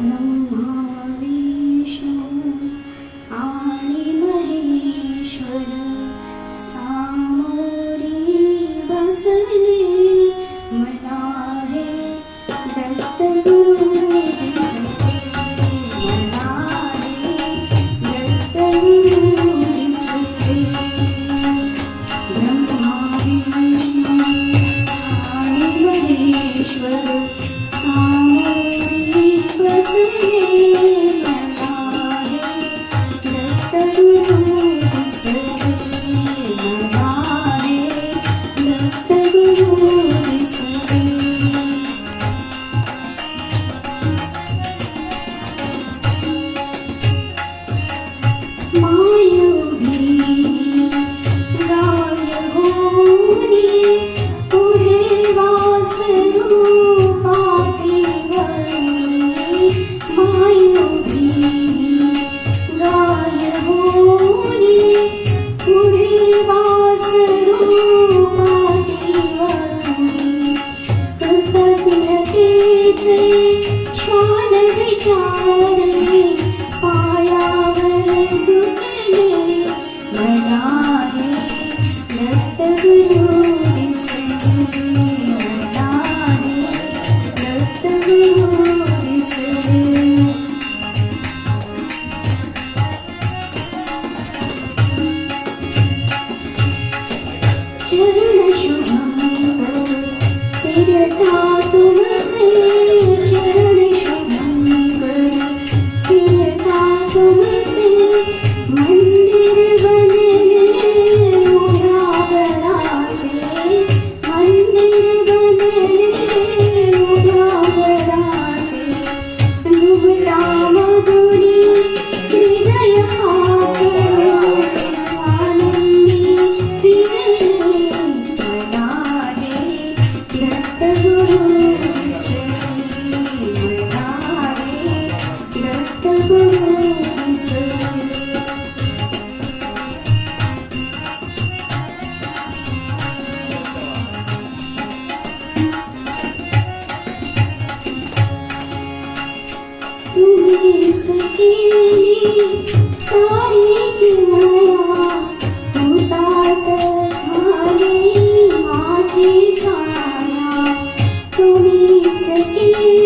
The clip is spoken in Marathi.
ब्रह्मा विष्णू आणि महेश्वर सामोरी बसले मला हे दत्तगुरु दिसले मला हे दत्तगुरु दिसले ब्रह्मा विष्णू आणि महेश्वर सामोरी बसले मला हे दत्तगुरु दिसले मला हे दत्तगुरु दिसले मायोगी गाय होनी पुढे वासरू पाठीवरी मायोगी गाय होनी पुढे वासरू पाठीवरी कृतज्ञतेचे श्वान विचारले पायावर झुकले मला हे दत्तगुरु दिसले मला हे दत्तगुरु दिसले चरण शुभंकर तीर्था तुमचे चरण शुभंकर तीर्था तुमचे मंदिर बनले उजागराचे मंदिर बनले उजागराचे डुबता मधुरी हृदय आकरो स्वानंदी फिरले मला हे दत्तगुरु दिसले मला हे दत्तगुरु दिसले तुम्हीच केली सारी किमया हुतात झाली माझी छाया तुम्हीच केली